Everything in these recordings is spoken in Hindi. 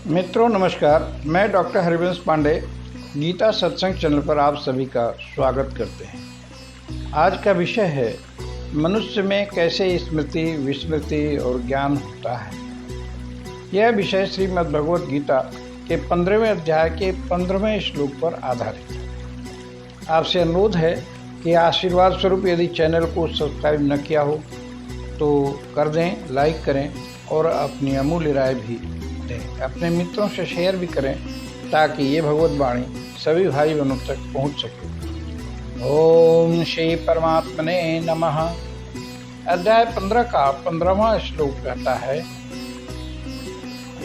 मित्रों नमस्कार, मैं डॉक्टर हरिवंश पांडे गीता सत्संग चैनल पर आप सभी का स्वागत करते हैं। आज का विषय है मनुष्य में कैसे स्मृति, विस्मृति और ज्ञान होता है। यह विषय श्रीमद् भगवद गीता के 15वें अध्याय के 15वें श्लोक पर आधारित है। आपसे अनुरोध है कि आशीर्वाद स्वरूप यदि चैनल को सब्सक्राइब न किया हो तो कर दें, लाइक करें और अपनी अमूल्य राय भी दें। अपने मित्रों से शेयर भी करें ताकि ये भगवत वाणी सभी भाई बहनों तक पहुंच सके। ओम श्री परमात्मने नमः। अध्याय 15 का 15वां श्लोक कहता है,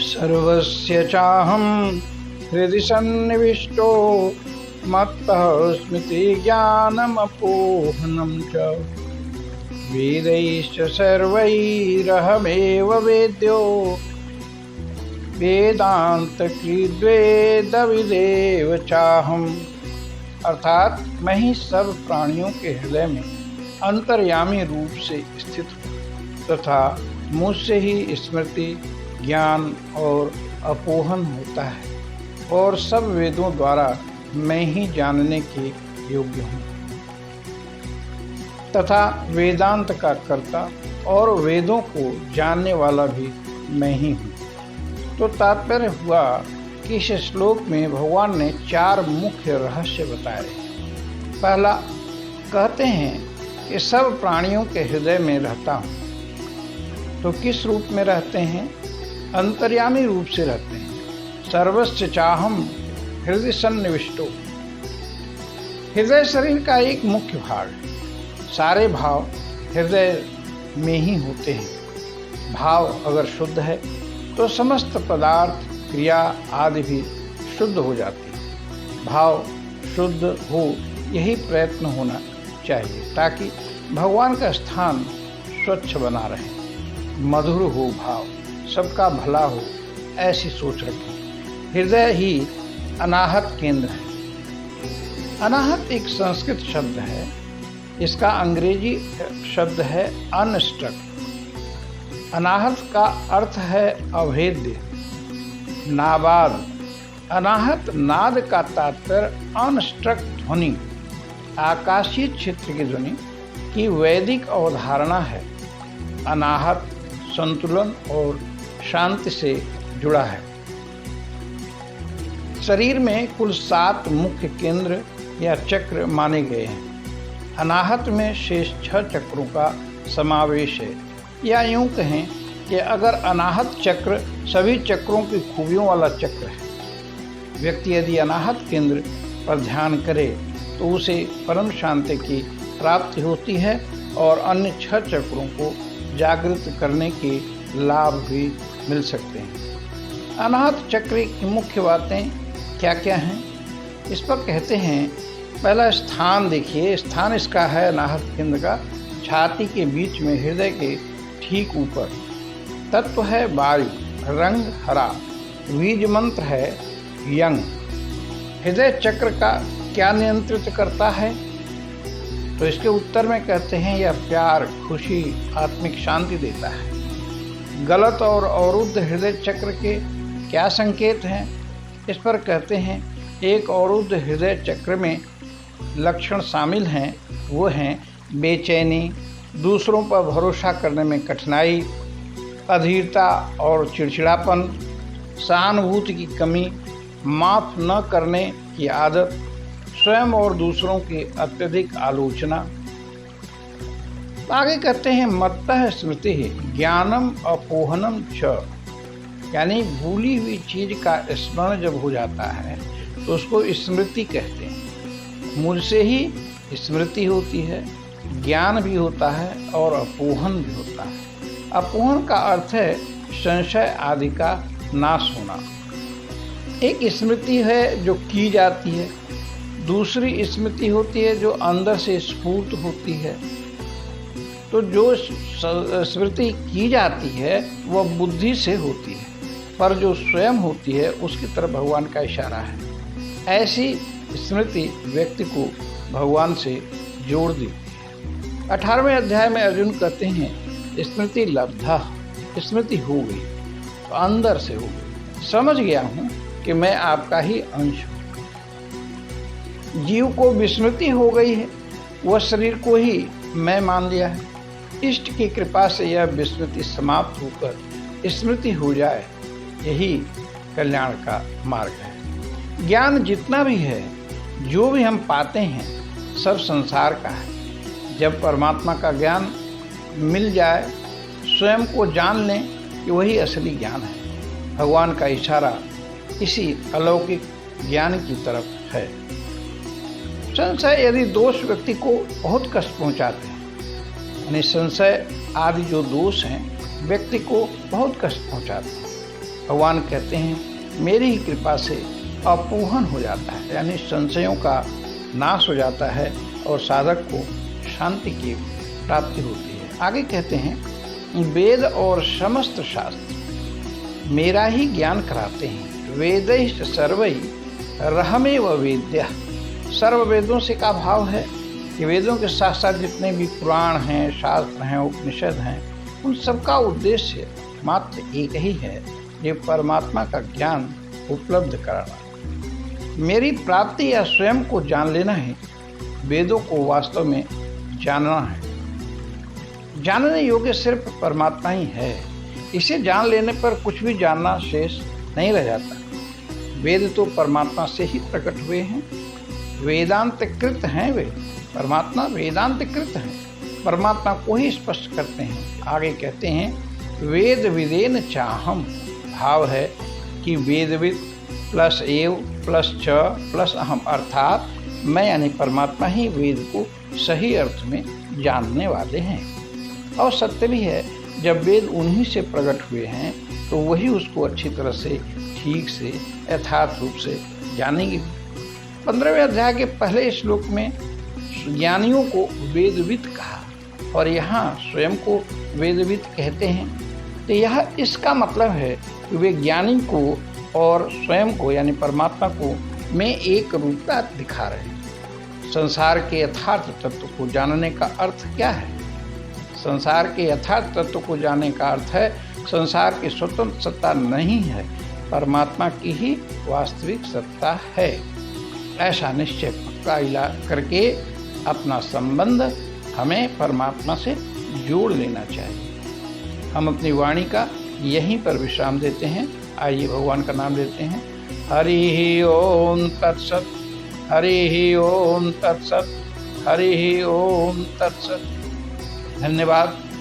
सर्वस्य चाहं हृदि सन्निविष्टो मत्तः स्मृति ज्ञानमपोहनं च वेदैश्च सर्वैरहमेव वेद्यो वेदांत कृद्वेद विदेव चाहम। अर्थात मैं ही सब प्राणियों के हृदय में अंतर्यामी रूप से स्थित हूँ तथा मुझसे ही स्मृति, ज्ञान और अपोहन होता है और सब वेदों द्वारा मैं ही जानने के योग्य हूँ तथा वेदांत का कर्ता और वेदों को जानने वाला भी मैं ही हूँ। तो तात्पर्य हुआ कि इस श्लोक में भगवान ने 4 मुख्य रहस्य बताए। पहला, कहते हैं कि सब प्राणियों के हृदय में रहता हूँ। तो किस रूप में रहते हैं? अंतर्यामी रूप से रहते हैं। सर्वस्य चाहम हृदय सन्निविष्टो। हृदय शरीर का एक मुख्य भाग है। सारे भाव हृदय में ही होते हैं। भाव अगर शुद्ध है तो समस्त पदार्थ, क्रिया आदि भी शुद्ध हो जाती है। भाव शुद्ध हो, यही प्रयत्न होना चाहिए ताकि भगवान का स्थान स्वच्छ बना रहे। मधुर हो भाव, सबका भला हो, ऐसी सोच रखें। हृदय ही अनाहत केंद्र है। अनाहत एक संस्कृत शब्द है। इसका अंग्रेजी शब्द है अनस्ट्रक। अनाहत का अर्थ है अभेद्य, नाबाद। अनाहत नाद का तात्पर्य अनस्ट्रक ध्वनि, आकाशीय क्षेत्र की ध्वनि की वैदिक अवधारणा है। अनाहत संतुलन और शांति से जुड़ा है। शरीर में कुल 7 मुख्य केंद्र या चक्र माने गए हैं। अनाहत में शेष 6 चक्रों का समावेश है। या यूं कहें कि अगर अनाहत चक्र सभी चक्रों की खूबियों वाला चक्र है, व्यक्ति यदि अनाहत केंद्र पर ध्यान करे तो उसे परम शांति की प्राप्ति होती है और अन्य 6 चक्रों को जागृत करने के लाभ भी मिल सकते हैं। अनाहत चक्र की मुख्य बातें क्या क्या हैं? इस पर कहते हैं, पहला स्थान देखिए। स्थान इसका है अनाहत केंद्र का छाती के बीच में, हृदय के ठीक ऊपर। तत्व है वायु, रंग हरा, बीज मंत्र है यंग। हृदय चक्र का क्या नियंत्रित करता है? तो इसके उत्तर में कहते हैं, यह प्यार, खुशी, आत्मिक शांति देता है। गलत और अवरुद्ध हृदय चक्र के क्या संकेत हैं? इस पर कहते हैं, एक अवरुद्ध हृदय चक्र में लक्षण शामिल हैं। वो हैं बेचैनी, दूसरों पर भरोसा करने में कठिनाई, अधीरता और चिड़चिड़ापन, सहानुभूति की कमी, माफ़ न करने की आदत, स्वयं और दूसरों की अत्यधिक आलोचना। आगे कहते हैं, मत्तः स्मृति ज्ञानम अपोहनम च। यानी भूली हुई चीज का स्मरण जब हो जाता है तो उसको स्मृति कहते हैं। मुझसे ही स्मृति होती है, ज्ञान भी होता है और अपोहन भी होता है। अपोहन का अर्थ है संशय आदि का नाश होना। एक स्मृति है जो की जाती है, दूसरी स्मृति होती है जो अंदर से स्फूर्त होती है। तो जो स्मृति की जाती है वह बुद्धि से होती है, पर जो स्वयं होती है उसकी तरफ भगवान का इशारा है। ऐसी स्मृति व्यक्ति को भगवान से जोड़ देती है। 18वें अध्याय में अर्जुन कहते हैं, स्मृति लब्धा, स्मृति हो गई तो अंदर से हो गई, समझ गया हूँ कि मैं आपका ही अंश हूँ। जीव को विस्मृति हो गई है, वह शरीर को ही मैं मान लिया है। इष्ट की कृपा से यह विस्मृति समाप्त होकर स्मृति हो जाए, यही कल्याण का मार्ग है। ज्ञान जितना भी है, जो भी हम पाते हैं, सब संसार का है। जब परमात्मा का ज्ञान मिल जाए, स्वयं को जान लें कि वही असली ज्ञान है। भगवान का इशारा इसी अलौकिक ज्ञान की तरफ है। संशय यदि दोष व्यक्ति को बहुत कष्ट पहुंचाते हैं, यानी संशय आदि जो दोष हैं व्यक्ति को बहुत कष्ट पहुंचाते हैं, भगवान कहते हैं मेरी ही कृपा से अपूहन हो जाता है, यानी संशयों का नाश हो जाता है और साधक को शांति की प्राप्ति होती है। आगे कहते हैं वेद और समस्त शास्त्र मेरा ही ज्ञान कराते हैं। वेदैश्च सर्वै रहमेव वेद्यः। सर्व वेदों से का भाव है कि वेदों के साथ साथ जितने भी पुराण हैं, शास्त्र हैं, उपनिषद हैं, उन सबका उद्देश्य मात्र एक ही है, ये परमात्मा का ज्ञान उपलब्ध कराना। मेरी प्राप्ति या स्वयं को जान लेना है, वेदों को वास्तव में जानना है। जानने योग्य सिर्फ परमात्मा ही है। इसे जान लेने पर कुछ भी जानना शेष नहीं रह जाता। वेद तो परमात्मा से ही प्रकट हुए हैं, वेदांत कृत हैं वे। परमात्मा वेदांत कृत हैं, परमात्मा को ही स्पष्ट करते हैं। आगे कहते हैं वेद विदेन चाहम। भाव है कि वेदविद प्लस एव प्लस च प्लस अहम, अर्थात मैं यानी परमात्मा ही वेद को सही अर्थ में जानने वाले हैं। और सत्य भी है, जब वेद उन्हीं से प्रकट हुए हैं तो वही उसको अच्छी तरह से, ठीक से, यथार्थ रूप से जानेंगे। 15वें अध्याय के पहले श्लोक में ज्ञानियों को वेदविद कहा और यहाँ स्वयं को वेदविद कहते हैं। तो यह इसका मतलब है कि वे ज्ञानी को और स्वयं को यानी परमात्मा को में एक रूपता दिखा रहे हैं। संसार के यथार्थ तत्व को जानने का अर्थ क्या है? संसार के यथार्थ तत्व को जानने का अर्थ है संसार की स्वतंत्र सत्ता नहीं है, परमात्मा की ही वास्तविक सत्ता है। ऐसा निश्चय पक्का करके अपना संबंध हमें परमात्मा से जोड़ लेना चाहिए। हम अपनी वाणी का यहीं पर विश्राम देते हैं। आइए भगवान का नाम लेते हैं। हरि ओम तत्सत, हरि ओम तत्सत, हरि ओम तत्सत। धन्यवाद।